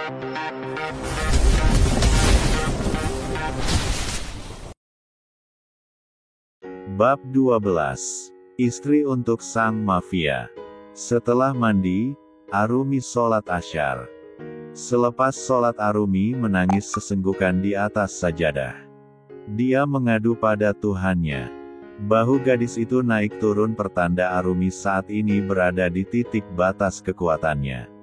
Bab 12. Istri untuk sang mafia. Setelah mandi, Arumi sholat asyar. Selepas sholat Arumi menangis sesenggukan di atas sajadah. Dia mengadu pada Tuhannya. Bahu gadis itu naik turun pertanda Arumi saat ini berada di titik batas kekuatannya.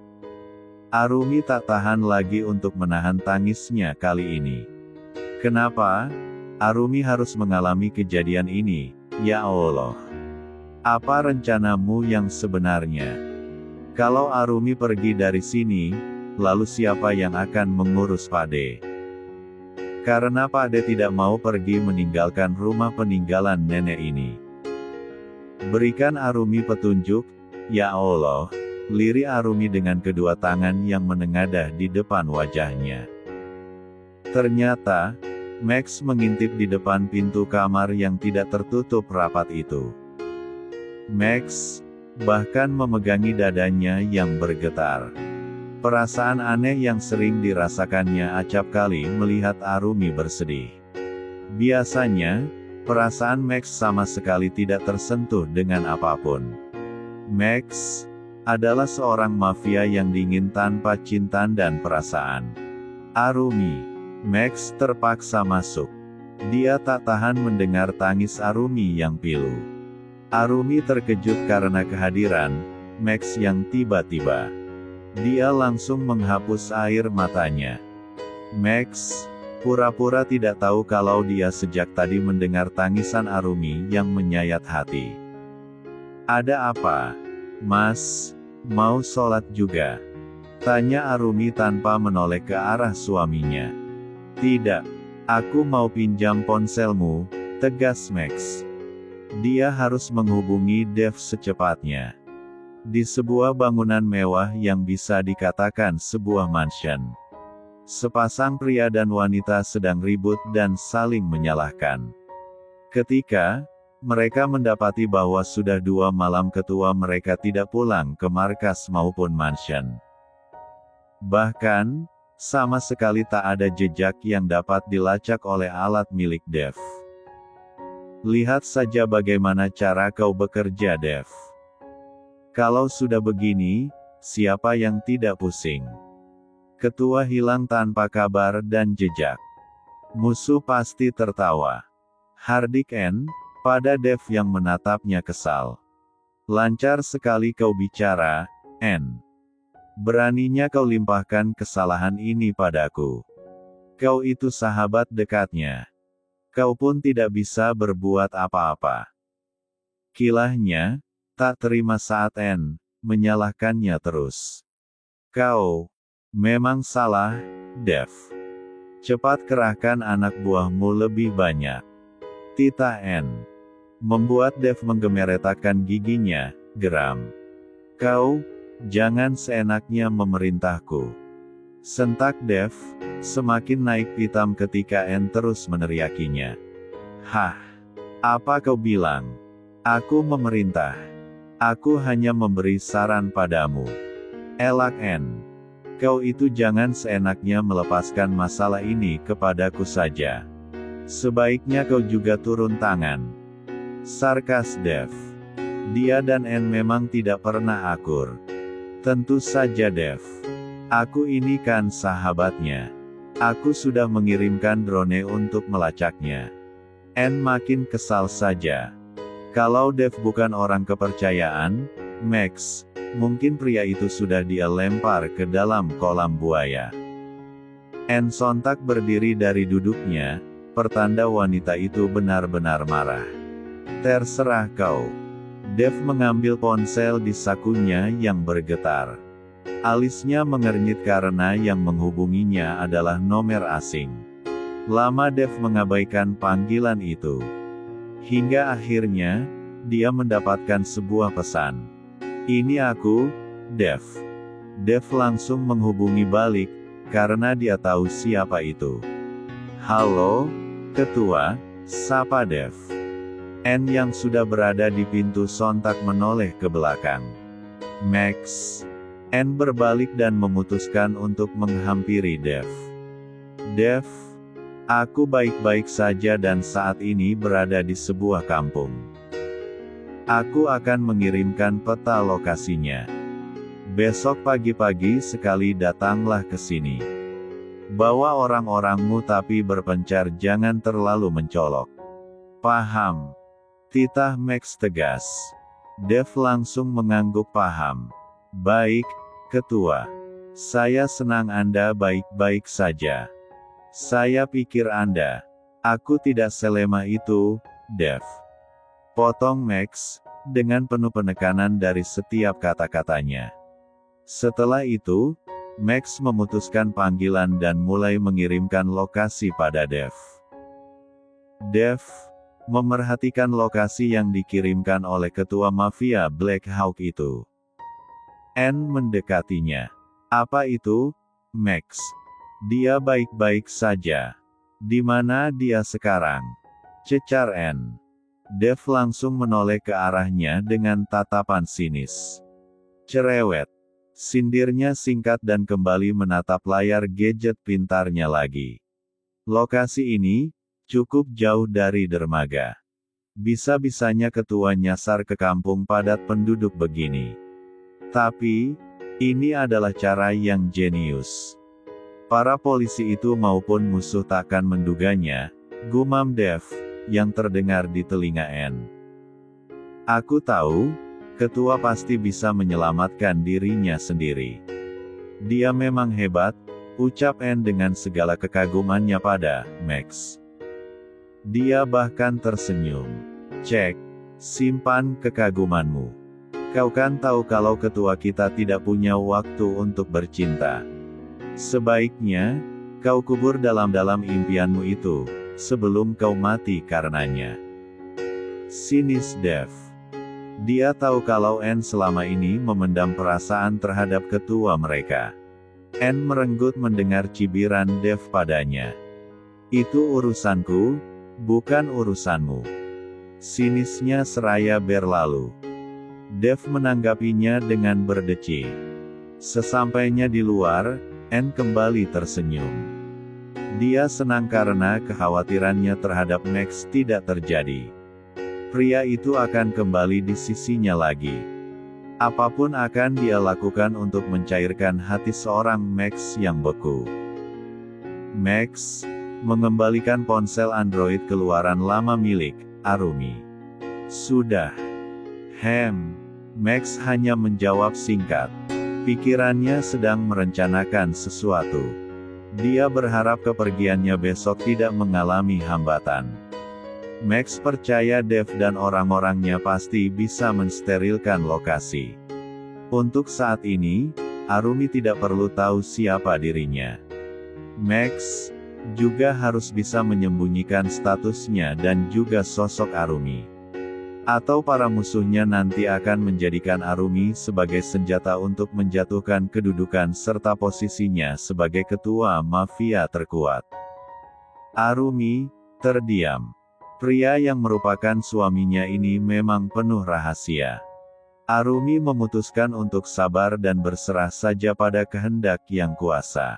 Arumi tak tahan lagi untuk menahan tangisnya kali ini. Kenapa? Arumi harus mengalami kejadian ini, ya Allah. Apa rencanamu yang sebenarnya? Kalau Arumi pergi dari sini, lalu siapa yang akan mengurus Pade? Karena Pade tidak mau pergi meninggalkan rumah peninggalan nenek ini. Berikan Arumi petunjuk, ya Allah. Lirik Arumi dengan kedua tangan yang menengadah di depan wajahnya. Ternyata, Max mengintip di depan pintu kamar yang tidak tertutup rapat itu. Max bahkan memegangi dadanya yang bergetar. Perasaan aneh yang sering dirasakannya acap kali melihat Arumi bersedih. Biasanya, perasaan Max sama sekali tidak tersentuh dengan apapun. Max adalah seorang mafia yang dingin tanpa cinta dan perasaan. Arumi. Max terpaksa masuk. Dia tak tahan mendengar tangis Arumi yang pilu. Arumi terkejut karena kehadiran Max yang tiba-tiba. Dia langsung menghapus air matanya. Max pura-pura tidak tahu kalau dia sejak tadi mendengar tangisan Arumi yang menyayat hati. Ada apa? Mas, mau sholat juga? Tanya Arumi tanpa menoleh ke arah suaminya. Tidak, aku mau pinjam ponselmu, tegas Max. Dia harus menghubungi Dev secepatnya. Di sebuah bangunan mewah yang bisa dikatakan sebuah mansion. Sepasang pria dan wanita sedang ribut dan saling menyalahkan. Ketika mereka mendapati bahwa sudah 2 malam ketua mereka tidak pulang ke markas maupun mansion. Bahkan, sama sekali tak ada jejak yang dapat dilacak oleh alat milik Dev. Lihat saja bagaimana cara kau bekerja, Dev. Kalau sudah begini, siapa yang tidak pusing? Ketua hilang tanpa kabar dan jejak. Musuh pasti tertawa. Hardik N. Pada Dev yang menatapnya kesal. Lancar sekali kau bicara, N. Beraninya kau limpahkan kesalahan ini padaku. Kau itu sahabat dekatnya. Kau pun tidak bisa berbuat apa-apa. Kilahnya tak terima saat N. menyalahkannya terus. Kau memang salah, Dev. Cepat kerahkan anak buahmu lebih banyak. Tita N. Membuat Dev menggemeretakkan giginya, geram. Kau, jangan seenaknya memerintahku. Sentak Dev, semakin naik pitam ketika N terus meneriakinya. Hah? Apa kau bilang? Aku memerintah. Aku hanya memberi saran padamu. Elak N. Kau itu jangan seenaknya melepaskan masalah ini kepadaku saja. Sebaiknya kau juga turun tangan. Sarkas Dev. Dia dan N memang tidak pernah akur. Tentu saja Dev. Aku ini kan sahabatnya. Aku sudah mengirimkan drone untuk melacaknya. N makin kesal saja. Kalau Dev bukan orang kepercayaan, Max, mungkin pria itu sudah dia lempar ke dalam kolam buaya. N sontak berdiri dari duduknya, pertanda wanita itu benar-benar marah. Terserah kau. Dev mengambil ponsel di sakunya yang bergetar. Alisnya mengernyit karena yang menghubunginya adalah nomor asing. Lama Dev mengabaikan panggilan itu. Hingga akhirnya, dia mendapatkan sebuah pesan. Ini aku, Dev. Dev langsung menghubungi balik, karena dia tahu siapa itu. Halo, Ketua, sapa Dev. N yang sudah berada di pintu sontak menoleh ke belakang. Max. Anne berbalik dan memutuskan untuk menghampiri Dev. Dev, aku baik-baik saja dan saat ini berada di sebuah kampung. Aku akan mengirimkan peta lokasinya. Besok pagi-pagi sekali datanglah ke sini. Bawa orang-orangmu tapi berpencar jangan terlalu mencolok. Paham? Titah Max tegas. Dev langsung mengangguk paham. Baik, Ketua. Saya senang Anda baik-baik saja. Saya pikir Anda. Aku tidak selemah itu, Dev. Potong Max, dengan penuh penekanan dari setiap kata-katanya. Setelah itu, Max memutuskan panggilan dan mulai mengirimkan lokasi pada Dev. Dev memerhatikan lokasi yang dikirimkan oleh ketua mafia Black Hawk itu. Anne mendekatinya. Apa itu, Max? Dia baik-baik saja. Di mana dia sekarang? Cecar Anne. Dev langsung menoleh ke arahnya dengan tatapan sinis. Cerewet. Sindirnya singkat dan kembali menatap layar gadget pintarnya lagi. Lokasi ini cukup jauh dari dermaga. Bisa-bisanya ketua nyasar ke kampung padat penduduk begini. Tapi, ini adalah cara yang jenius. Para polisi itu maupun musuh takkan menduganya, gumam Dev, yang terdengar di telinga Anne. Aku tahu, ketua pasti bisa menyelamatkan dirinya sendiri. Dia memang hebat, ucap Anne dengan segala kekagumannya pada Max. Dia bahkan tersenyum. Cek, simpan kekagumanmu. Kau kan tahu kalau ketua kita tidak punya waktu untuk bercinta. Sebaiknya, kau kubur dalam-dalam impianmu itu, sebelum kau mati karenanya. Sinis Dev. Dia tahu kalau Anne selama ini memendam perasaan terhadap ketua mereka. Anne merenggut mendengar cibiran Dev padanya. Itu urusanku, bukan urusanmu. Sinisnya seraya berlalu. Dev menanggapinya dengan berdecih. Sesampainya di luar, Anne kembali tersenyum. Dia senang karena kekhawatirannya terhadap Max tidak terjadi. Pria itu akan kembali di sisinya lagi. Apapun akan dia lakukan untuk mencairkan hati seorang Max yang beku. Max mengembalikan ponsel Android keluaran lama milik Arumi. Sudah. Max hanya menjawab singkat. Pikirannya sedang merencanakan sesuatu. Dia berharap kepergiannya besok tidak mengalami hambatan. Max percaya Dev dan orang-orangnya pasti bisa mensterilkan lokasi. Untuk saat ini, Arumi tidak perlu tahu siapa dirinya. Max juga harus bisa menyembunyikan statusnya dan juga sosok Arumi. Atau para musuhnya nanti akan menjadikan Arumi sebagai senjata untuk menjatuhkan kedudukan serta posisinya sebagai ketua mafia terkuat. Arumi terdiam. Pria yang merupakan suaminya ini memang penuh rahasia. Arumi memutuskan untuk sabar dan berserah saja pada kehendak yang kuasa.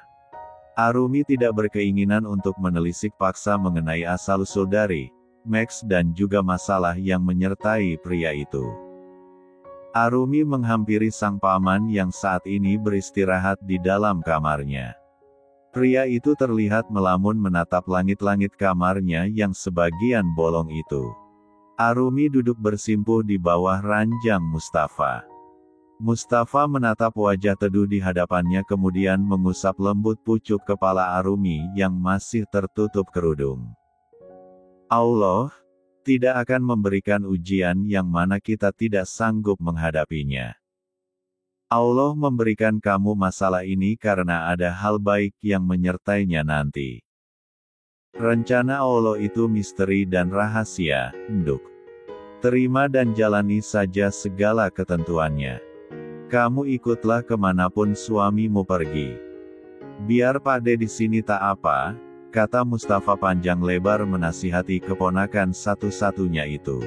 Arumi tidak berkeinginan untuk menelisik paksa mengenai asal-usul dari Max dan juga masalah yang menyertai pria itu. Arumi menghampiri sang paman yang saat ini beristirahat di dalam kamarnya. Pria itu terlihat melamun menatap langit-langit kamarnya yang sebagian bolong itu. Arumi duduk bersimpuh di bawah ranjang Mustafa. Mustafa menatap wajah teduh di hadapannya kemudian mengusap lembut pucuk kepala Arumi yang masih tertutup kerudung. Allah tidak akan memberikan ujian yang mana kita tidak sanggup menghadapinya. Allah memberikan kamu masalah ini karena ada hal baik yang menyertainya nanti. Rencana Allah itu misteri dan rahasia, Nduk. Terima dan jalani saja segala ketentuannya. Kamu ikutlah kemanapun suamimu pergi. Biar Pakde di sini tak apa, kata Mustafa panjang lebar menasihati keponakan satu-satunya itu.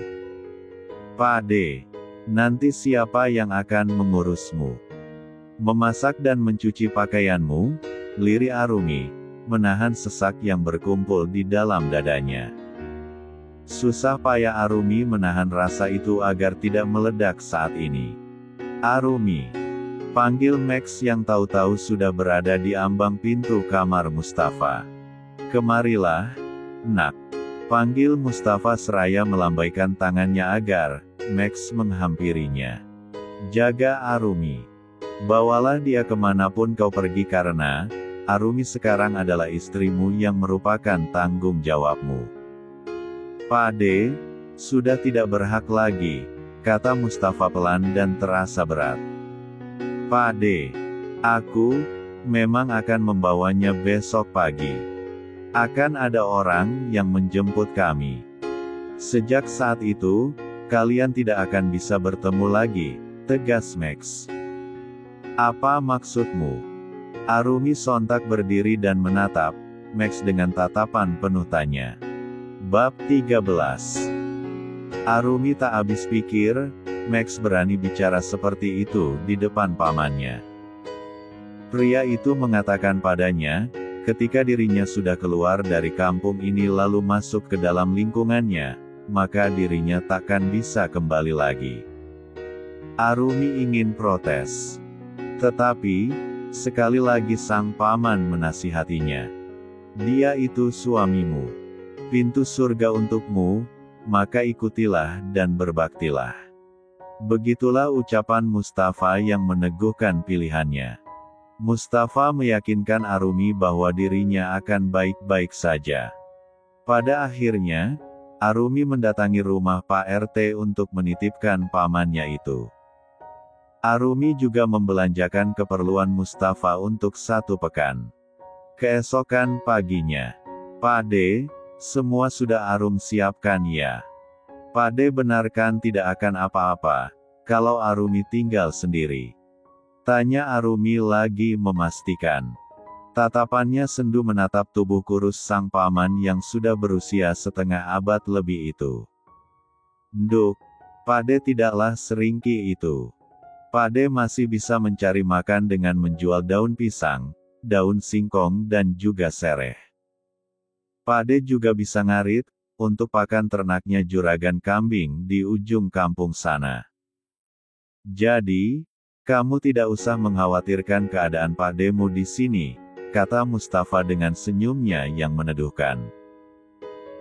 Pakde, nanti siapa yang akan mengurusmu? Memasak dan mencuci pakaianmu, lirik Arumi, menahan sesak yang berkumpul di dalam dadanya. Susah payah Arumi menahan rasa itu agar tidak meledak saat ini. Arumi, panggil Max yang tahu-tahu sudah berada di ambang pintu kamar Mustafa. Kemarilah, nak. Panggil Mustafa seraya melambaikan tangannya agar Max menghampirinya. Jaga Arumi. Bawalah dia kemanapun kau pergi karena Arumi sekarang adalah istrimu yang merupakan tanggung jawabmu. Pade, sudah tidak berhak lagi, kata Mustafa pelan dan terasa berat. Pade, aku memang akan membawanya besok pagi. Akan ada orang yang menjemput kami. Sejak saat itu, kalian tidak akan bisa bertemu lagi, tegas Max. Apa maksudmu? Arumi sontak berdiri dan menatap Max dengan tatapan penuh tanya. Bab 13. Arumi tak habis pikir, Max berani bicara seperti itu di depan pamannya. Pria itu mengatakan padanya, ketika dirinya sudah keluar dari kampung ini lalu masuk ke dalam lingkungannya, maka dirinya takkan bisa kembali lagi. Arumi ingin protes. Tetapi, sekali lagi sang paman menasihatinya. Dia itu suamimu. Pintu surga untukmu, maka ikutilah dan berbaktilah. Begitulah ucapan Mustafa yang meneguhkan pilihannya. Mustafa meyakinkan Arumi bahwa dirinya akan baik-baik saja. Pada akhirnya, Arumi mendatangi rumah Pak RT untuk menitipkan pamannya itu. Arumi juga membelanjakan keperluan Mustafa untuk 1 pekan. Keesokan paginya, Pade, semua sudah Arum siapkan ya? Pade benarkan tidak akan apa-apa, kalau Arumi tinggal sendiri. Tanya Arumi lagi memastikan. Tatapannya sendu menatap tubuh kurus sang paman yang sudah berusia setengah abad lebih itu. Nduk, Pade tidaklah seringki itu. Pade masih bisa mencari makan dengan menjual daun pisang, daun singkong dan juga sereh. Pade juga bisa ngarit, untuk pakan ternaknya juragan kambing di ujung kampung sana. Jadi, kamu tidak usah mengkhawatirkan keadaan Pademu di sini, kata Mustafa dengan senyumnya yang meneduhkan.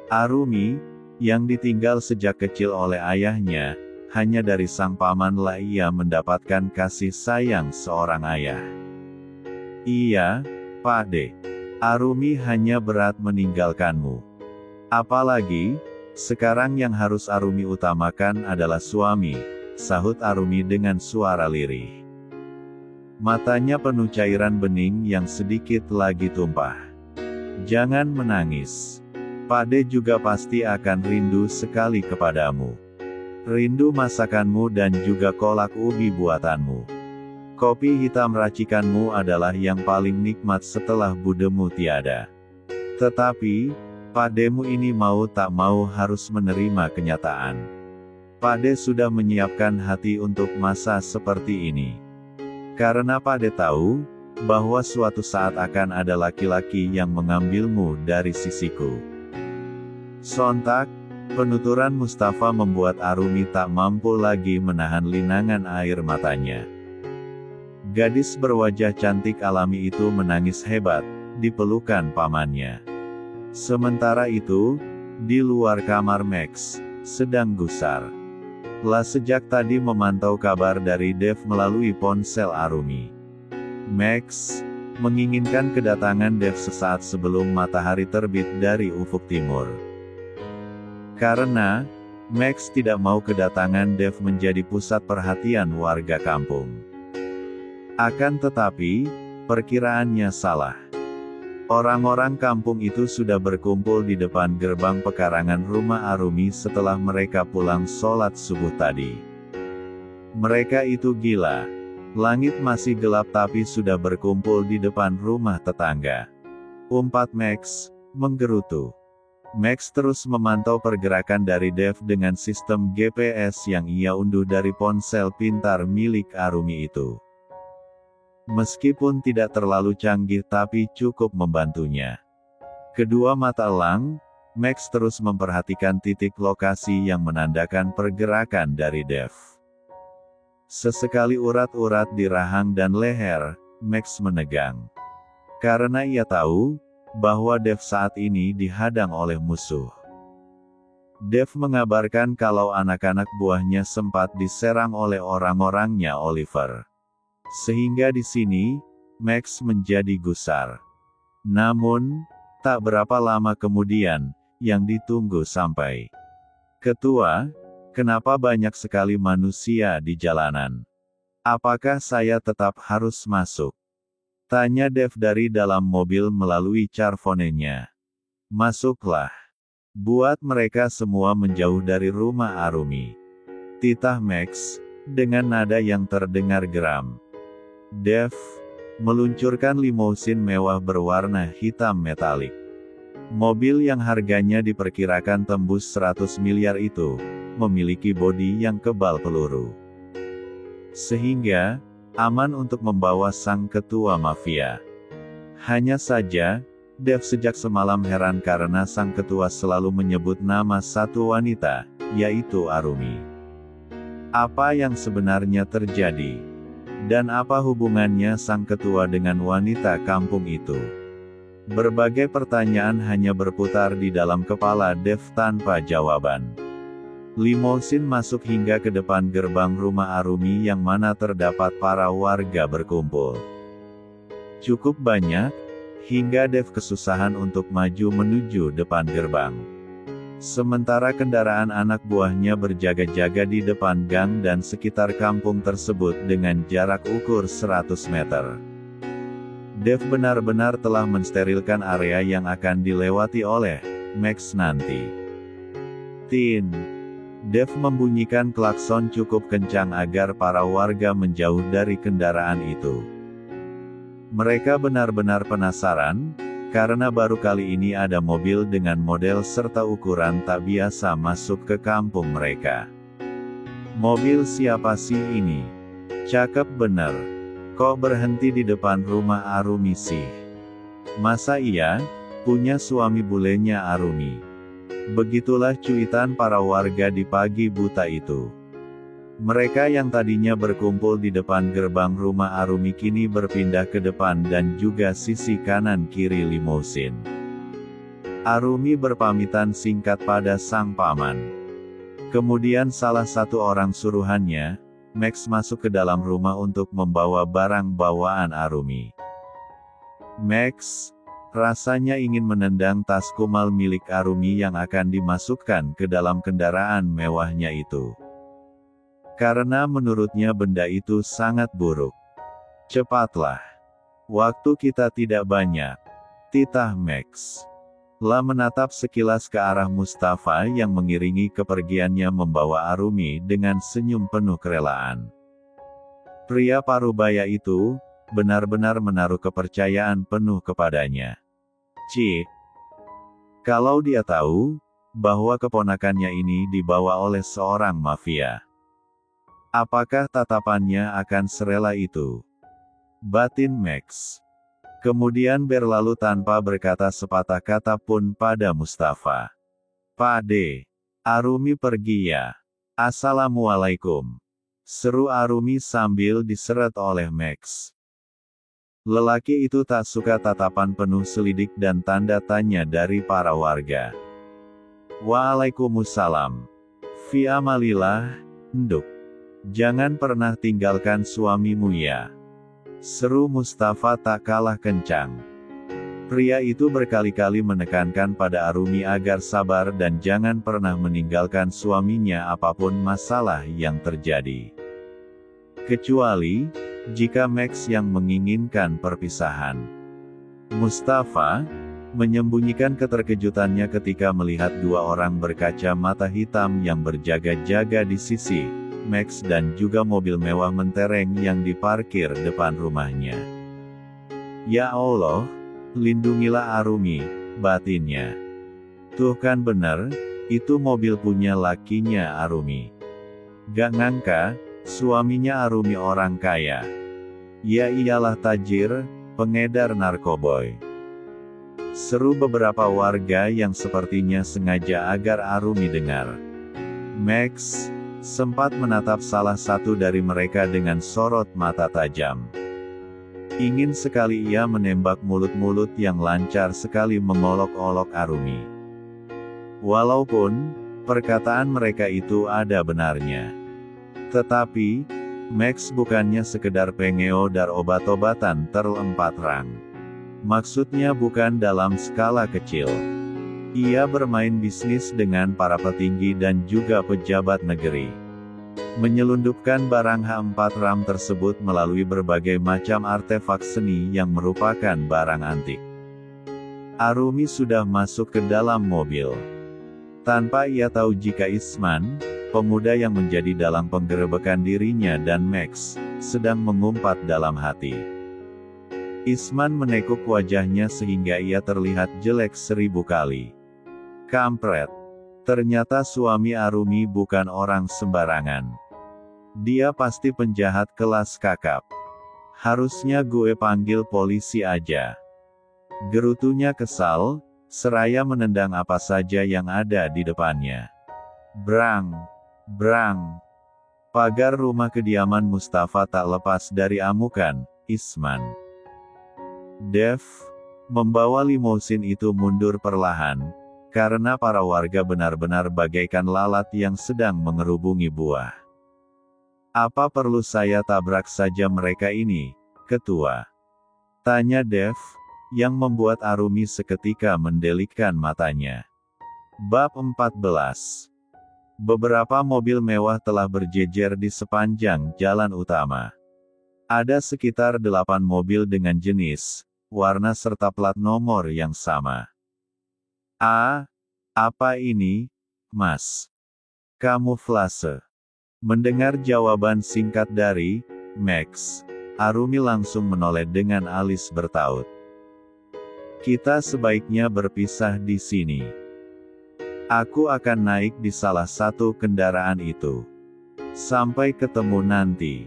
Arumi, yang ditinggal sejak kecil oleh ayahnya, hanya dari sang pamanlah ia mendapatkan kasih sayang seorang ayah. Iya, Pade. Arumi hanya berat meninggalkanmu. Apalagi, sekarang yang harus Arumi utamakan adalah suami, sahut Arumi dengan suara lirih. Matanya penuh cairan bening yang sedikit lagi tumpah. Jangan menangis. Pade juga pasti akan rindu sekali kepadamu. Rindu masakanmu dan juga kolak ubi buatanmu. Kopi hitam racikanmu adalah yang paling nikmat setelah budemu tiada. Tetapi, Pademu ini mau tak mau harus menerima kenyataan. Pade sudah menyiapkan hati untuk masa seperti ini. Karena Pade tahu, bahwa suatu saat akan ada laki-laki yang mengambilmu dari sisiku. Sontak, penuturan Mustafa membuat Arumi tak mampu lagi menahan linangan air matanya. Gadis berwajah cantik alami itu menangis hebat, di pelukan pamannya. Sementara itu, di luar kamar Max, sedang gusar. Lah sejak tadi memantau kabar dari Dev melalui ponsel Arumi. Max menginginkan kedatangan Dev sesaat sebelum matahari terbit dari ufuk timur. Karena Max tidak mau kedatangan Dev menjadi pusat perhatian warga kampung. Akan tetapi, perkiraannya salah. Orang-orang kampung itu sudah berkumpul di depan gerbang pekarangan rumah Arumi setelah mereka pulang sholat subuh tadi. Mereka itu gila. Langit masih gelap tapi sudah berkumpul di depan rumah tetangga. Umpat Max, menggerutu. Max terus memantau pergerakan dari Dev dengan sistem GPS yang ia unduh dari ponsel pintar milik Arumi itu. Meskipun tidak terlalu canggih tapi cukup membantunya. Kedua mata elang, Max terus memperhatikan titik lokasi yang menandakan pergerakan dari Dev. Sesekali urat-urat di rahang dan leher, Max menegang. Karena ia tahu, bahwa Dev saat ini dihadang oleh musuh. Dev mengabarkan kalau anak-anak buahnya sempat diserang oleh orang-orangnya Oliver. Sehingga di sini, Max menjadi gusar. Namun, tak berapa lama kemudian, yang ditunggu sampai. Ketua, kenapa banyak sekali manusia di jalanan? Apakah saya tetap harus masuk? Tanya Dev dari dalam mobil melalui carphone-nya. Masuklah. Buat mereka semua menjauh dari rumah Arumi. Titah Max, dengan nada yang terdengar geram. Dev meluncurkan limousin mewah berwarna hitam metalik. Mobil yang harganya diperkirakan tembus 100 miliar itu, memiliki bodi yang kebal peluru. Sehingga, aman untuk membawa sang ketua mafia. Hanya saja, Dev sejak semalam heran karena sang ketua selalu menyebut nama satu wanita, yaitu Arumi. Apa yang sebenarnya terjadi? Dan apa hubungannya sang ketua dengan wanita kampung itu? Berbagai pertanyaan hanya berputar di dalam kepala Dev tanpa jawaban. Limousin masuk hingga ke depan gerbang rumah Arumi yang mana terdapat para warga berkumpul. Cukup banyak, hingga Dev kesusahan untuk maju menuju depan gerbang. Sementara kendaraan anak buahnya berjaga-jaga di depan gang dan sekitar kampung tersebut dengan jarak ukur 100 meter. Dev benar-benar telah mensterilkan area yang akan dilewati oleh Max nanti. Tin. Dev membunyikan klakson cukup kencang agar para warga menjauh dari kendaraan itu. Mereka benar-benar penasaran, karena baru kali ini ada mobil dengan model serta ukuran tak biasa masuk ke kampung mereka. Mobil siapa sih ini? Cakep bener. Kok berhenti di depan rumah Arumi sih? Masa iya? Punya suami bulenya Arumi. Begitulah cuitan para warga di pagi buta itu. Mereka yang tadinya berkumpul di depan gerbang rumah Arumi kini berpindah ke depan dan juga sisi kanan kiri limousin. Arumi berpamitan singkat pada sang paman. Kemudian salah satu orang suruhannya, Max masuk ke dalam rumah untuk membawa barang bawaan Arumi. Max, rasanya ingin menendang tas kumal milik Arumi yang akan dimasukkan ke dalam kendaraan mewahnya itu. Karena menurutnya benda itu sangat buruk. Cepatlah. Waktu kita tidak banyak. Titah Max. La menatap sekilas ke arah Mustafa yang mengiringi kepergiannya membawa Arumi dengan senyum penuh kerelaan. Pria parubaya itu, benar-benar menaruh kepercayaan penuh kepadanya. Kalau dia tahu, bahwa keponakannya ini dibawa oleh seorang mafia. Apakah tatapannya akan serela itu? Batin Max. Kemudian berlalu tanpa berkata sepatah kata pun pada Mustafa. Pade, Arumi pergi ya. Assalamualaikum. Seru Arumi sambil diseret oleh Max. Lelaki itu tak suka tatapan penuh selidik dan tanda tanya dari para warga. Waalaikumsalam. Fi amalillah, nduk. Jangan pernah tinggalkan suamimu ya. Seru Mustafa tak kalah kencang. Pria itu berkali-kali menekankan pada Arumi agar sabar dan jangan pernah meninggalkan suaminya apapun masalah yang terjadi. Kecuali, jika Max yang menginginkan perpisahan. Mustafa menyembunyikan keterkejutannya ketika melihat dua orang berkacamata hitam yang berjaga-jaga di sisi Max dan juga mobil mewah mentereng yang diparkir depan rumahnya. Ya Allah, lindungilah Arumi, batinnya. Tuh kan bener, itu mobil punya lakinya Arumi. Gak ngangka, suaminya Arumi orang kaya. Ialah tajir, pengedar narkoboy. Seru beberapa warga yang sepertinya sengaja agar Arumi dengar. Max sempat menatap salah satu dari mereka dengan sorot mata tajam. Ingin sekali ia menembak mulut-mulut yang lancar sekali mengolok-olok Arumi. Walaupun perkataan mereka itu ada benarnya. Tetapi Max bukannya sekedar pengedar obat-obatan terlempat rang. Maksudnya bukan dalam skala kecil. Ia bermain bisnis dengan para petinggi dan juga pejabat negeri. Menyelundupkan barang H4 RAM tersebut melalui berbagai macam artefak seni yang merupakan barang antik. Arumi sudah masuk ke dalam mobil. Tanpa ia tahu jika Isman, pemuda yang menjadi dalang penggerebekan dirinya dan Max, sedang mengumpat dalam hati. Isman menekuk wajahnya sehingga ia terlihat jelek 1000 kali. Kampret. Ternyata suami Arumi bukan orang sembarangan. Dia pasti penjahat kelas kakap. Harusnya gue panggil polisi aja. Gerutunya kesal, seraya menendang apa saja yang ada di depannya. Brang! Brang! Pagar rumah kediaman Mustafa tak lepas dari amukan Isman. Dev membawa limousin itu mundur perlahan, karena para warga benar-benar bagaikan lalat yang sedang mengerubungi buah. Apa perlu saya tabrak saja mereka ini, Ketua? Tanya Dev, yang membuat Arumi seketika mendelikkan matanya. Bab 14. Beberapa mobil mewah telah berjejer di sepanjang jalan utama. Ada sekitar 8 mobil dengan jenis, warna serta plat nomor yang sama. Apa ini, Mas? Kamuflase. Mendengar jawaban singkat dari Max, Arumi langsung menoleh dengan alis bertaut. Kita sebaiknya berpisah di sini. Aku akan naik di salah satu kendaraan itu. Sampai ketemu nanti,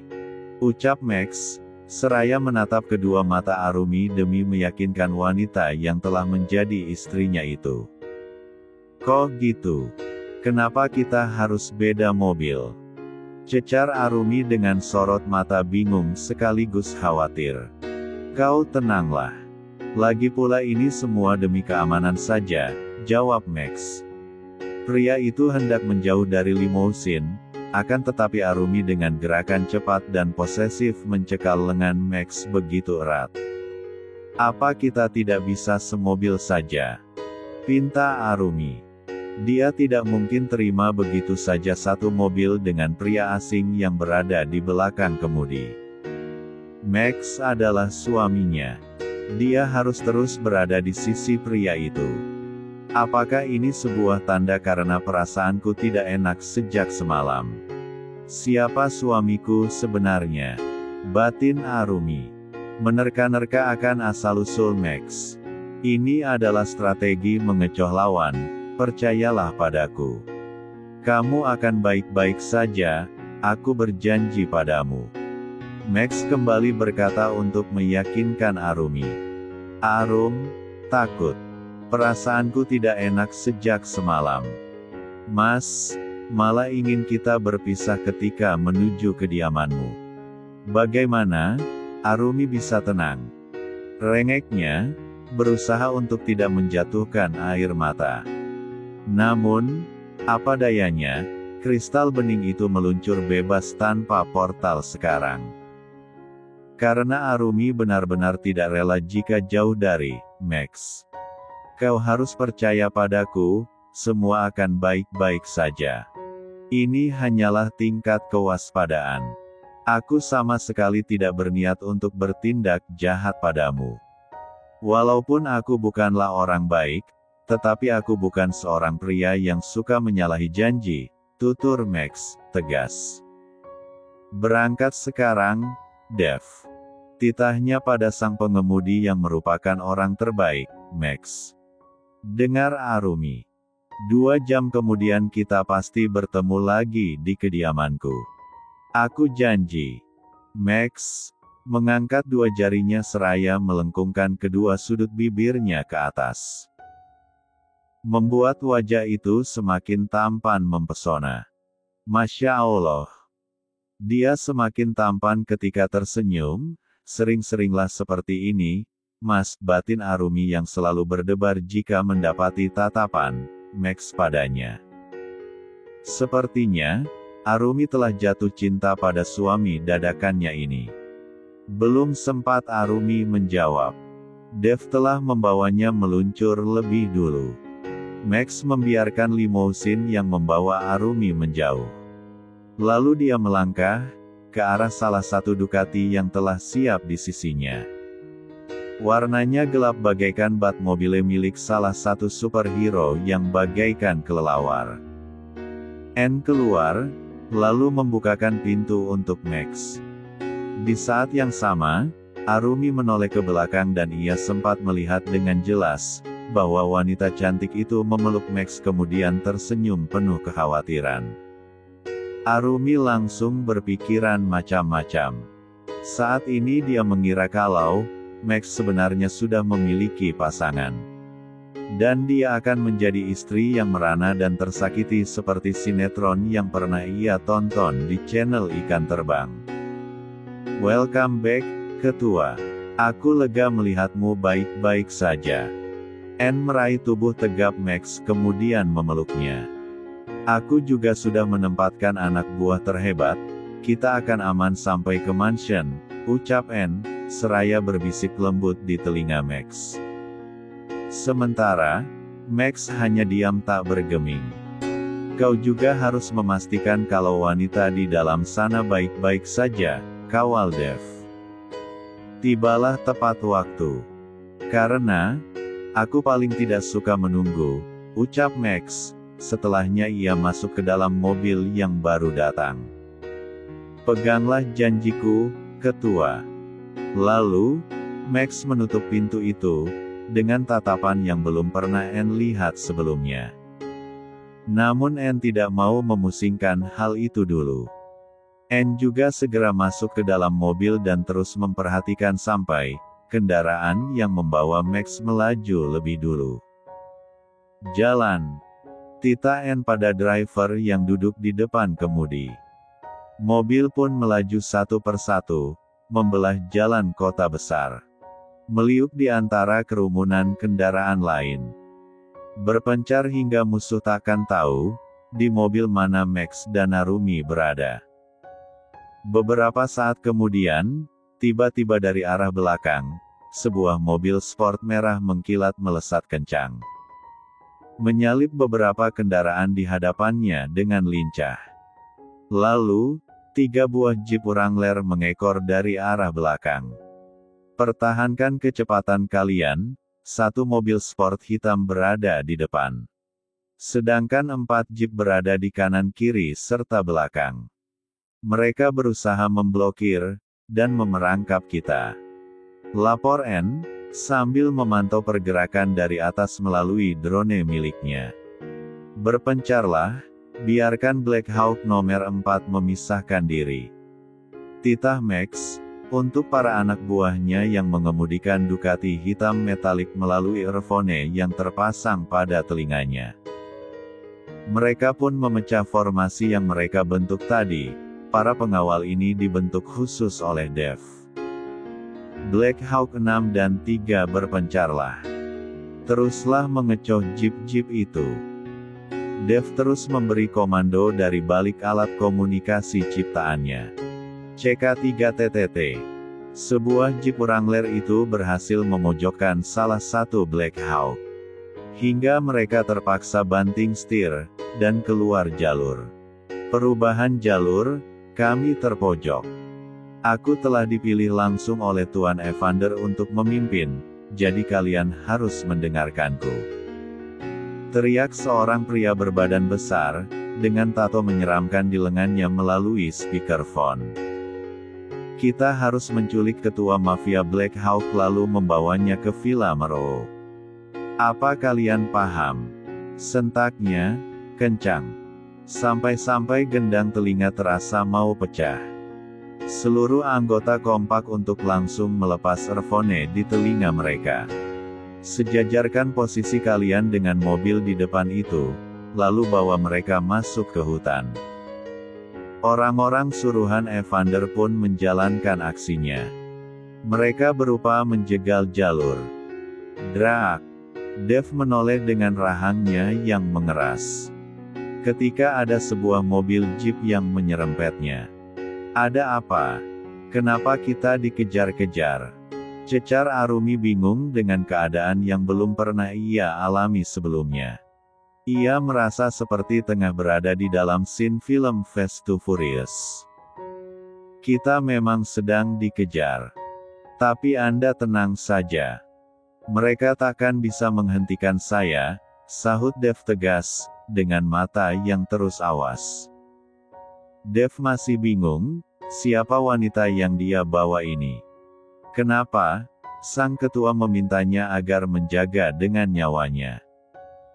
ucap Max, seraya menatap kedua mata Arumi demi meyakinkan wanita yang telah menjadi istrinya itu. Kok gitu? Kenapa kita harus beda mobil? Cecar Arumi dengan sorot mata bingung sekaligus khawatir. Kau tenanglah. Lagi pula ini semua demi keamanan saja, jawab Max. Pria itu hendak menjauh dari limousin, akan tetapi Arumi dengan gerakan cepat dan posesif mencekal lengan Max begitu erat. Apa kita tidak bisa semobil saja? Pinta Arumi. Dia tidak mungkin terima begitu saja satu mobil dengan pria asing yang berada di belakang kemudi. Max adalah suaminya. Dia harus terus berada di sisi pria itu. Apakah ini sebuah tanda karena perasaanku tidak enak sejak semalam? Siapa suamiku sebenarnya? Batin Arumi. Menerka-nerka akan asal-usul Max. Ini adalah strategi mengecoh lawan, percayalah padaku. Kamu akan baik-baik saja, aku berjanji padamu. Max kembali berkata untuk meyakinkan Arumi. Arum, takut. Perasaanku tidak enak sejak semalam. Mas, malah ingin kita berpisah ketika menuju kediamanmu. Bagaimana? Arumi bisa tenang. Rengeknya, berusaha untuk tidak menjatuhkan air mata. Namun, apa dayanya, kristal bening itu meluncur bebas tanpa portal sekarang. Karena Arumi benar-benar tidak rela jika jauh dari Max. Kau harus percaya padaku, semua akan baik-baik saja. Ini hanyalah tingkat kewaspadaan. Aku sama sekali tidak berniat untuk bertindak jahat padamu. Walaupun aku bukanlah orang baik, tetapi aku bukan seorang pria yang suka menyalahi janji, tutur Max, tegas. Berangkat sekarang, Dev. Titahnya pada sang pengemudi yang merupakan orang terbaik, Max. Dengar Arumi. 2 jam kemudian kita pasti bertemu lagi di kediamanku. Aku janji. Max, mengangkat dua jarinya seraya melengkungkan kedua sudut bibirnya ke atas. Membuat wajah itu semakin tampan mempesona. Masya Allah. Dia semakin tampan ketika tersenyum, sering-seringlah seperti ini, Mas, batin Arumi yang selalu berdebar jika mendapati tatapan Max padanya. Sepertinya, Arumi telah jatuh cinta pada suami dadakannya ini. Belum sempat Arumi menjawab. Dev telah membawanya meluncur lebih dulu. Max membiarkan limousin yang membawa Arumi menjauh. Lalu dia melangkah ke arah salah satu Ducati yang telah siap di sisinya. Warnanya gelap bagaikan bat mobil milik salah satu superhero yang bagaikan kelelawar. N keluar, lalu membukakan pintu untuk Max. Di saat yang sama, Arumi menoleh ke belakang dan ia sempat melihat dengan jelas bahwa wanita cantik itu memeluk Max kemudian tersenyum penuh kekhawatiran. Arumi langsung berpikiran macam-macam. Saat ini dia mengira kalau Max sebenarnya sudah memiliki pasangan. Dan dia akan menjadi istri yang merana dan tersakiti seperti sinetron yang pernah ia tonton di channel Ikan Terbang. Welcome back, Ketua. Aku lega melihatmu baik-baik saja. N meraih tubuh tegap Max kemudian memeluknya. Aku juga sudah menempatkan anak buah terhebat, kita akan aman sampai ke mansion, ucap N, seraya berbisik lembut di telinga Max. Sementara, Max hanya diam tak bergeming. Kau juga harus memastikan kalau wanita di dalam sana baik-baik saja, kawal Dev. Tibalah tepat waktu. Karena aku paling tidak suka menunggu, ucap Max, setelahnya ia masuk ke dalam mobil yang baru datang. Peganglah janjiku, Ketua. Lalu, Max menutup pintu itu, dengan tatapan yang belum pernah N lihat sebelumnya. Namun N tidak mau memusingkan hal itu dulu. N juga segera masuk ke dalam mobil dan terus memperhatikan sampai kendaraan yang membawa Max melaju lebih dulu. Jalan. Tita N pada driver yang duduk di depan kemudi. Mobil pun melaju satu persatu, membelah jalan kota besar. Meliuk di antara kerumunan kendaraan lain. Berpencar hingga musuh takkan tahu, di mobil mana Max dan Arumi berada. Beberapa saat kemudian, tiba-tiba dari arah belakang, sebuah mobil sport merah mengkilat melesat kencang. Menyalip beberapa kendaraan di hadapannya dengan lincah. Lalu, 3 buah Jeep Wrangler mengekor dari arah belakang. Pertahankan kecepatan kalian, 1 mobil sport hitam berada di depan. Sedangkan 4 Jeep berada di kanan kiri serta belakang. Mereka berusaha memblokir, dan memerangkap kita. Lapor N, sambil memantau pergerakan dari atas melalui drone miliknya. Berpencarlah, biarkan Black Hawk nomor 4 memisahkan diri. Titah Max, untuk para anak buahnya yang mengemudikan Ducati hitam metalik melalui earphone yang terpasang pada telinganya. Mereka pun memecah formasi yang mereka bentuk tadi. Para pengawal ini dibentuk khusus oleh Dev. Black Hawk 6 dan 3 berpencarlah. Teruslah mengecoh jeep-jeep itu. Dev terus memberi komando dari balik alat komunikasi ciptaannya. CK3TTT. Sebuah Jeep Wrangler itu berhasil memojokkan salah satu Black Hawk. Hingga mereka terpaksa banting setir, dan keluar jalur. Perubahan jalur, kami terpojok. Aku telah dipilih langsung oleh Tuan Evander untuk memimpin, jadi kalian harus mendengarkanku. Teriak seorang pria berbadan besar, dengan tato menyeramkan di lengannya melalui speakerphone. Kita harus menculik ketua mafia Black Hawk lalu membawanya ke Villa Mero. Apa kalian paham? Sentaknya kencang. Sampai-sampai gendang telinga terasa mau pecah. Seluruh anggota kompak untuk langsung melepas earphone di telinga mereka. Sejajarkan posisi kalian dengan mobil di depan itu, lalu bawa mereka masuk ke hutan. Orang-orang suruhan Evander pun menjalankan aksinya. Mereka berupa menjegal jalur. Drak! Dev menoleh dengan rahangnya yang mengeras. Ketika ada sebuah mobil jeep yang menyerempetnya. Ada apa? Kenapa kita dikejar-kejar? Cecar Arumi bingung dengan keadaan yang belum pernah ia alami sebelumnya. Ia merasa seperti tengah berada di dalam scene film Fast to Furious. Kita memang sedang dikejar. Tapi Anda tenang saja. Mereka takkan bisa menghentikan saya, sahut Dev tegas, dengan mata yang terus awas. Dev masih bingung, siapa wanita yang dia bawa ini? Kenapa? Sang ketua memintanya agar menjaga dengan nyawanya.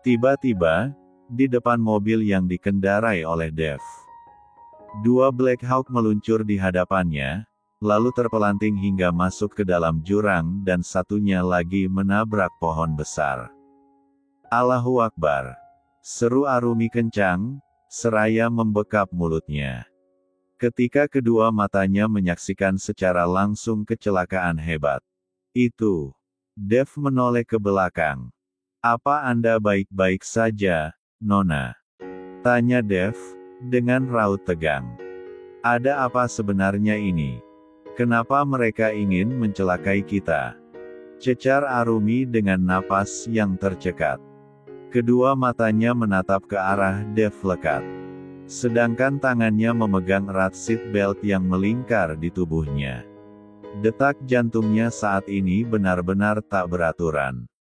Tiba-tiba, di depan mobil yang dikendarai oleh Dev, dua Black Hawk meluncur di hadapannya, lalu terpelanting hingga masuk ke dalam jurang dan satunya lagi menabrak pohon besar. Allahu Akbar! Seru Arumi kencang, seraya membekap mulutnya. Ketika kedua matanya menyaksikan secara langsung kecelakaan hebat itu, Dev menoleh ke belakang. Apa Anda baik-baik saja, Nona? Tanya Dev, dengan raut tegang. Ada apa sebenarnya ini? Kenapa mereka ingin mencelakai kita? Cecar Arumi dengan napas yang tercekat. Kedua matanya menatap ke arah Dev lekat. Sedangkan tangannya memegang erat seat belt yang melingkar di tubuhnya. Detak jantungnya saat ini benar-benar tak beraturan.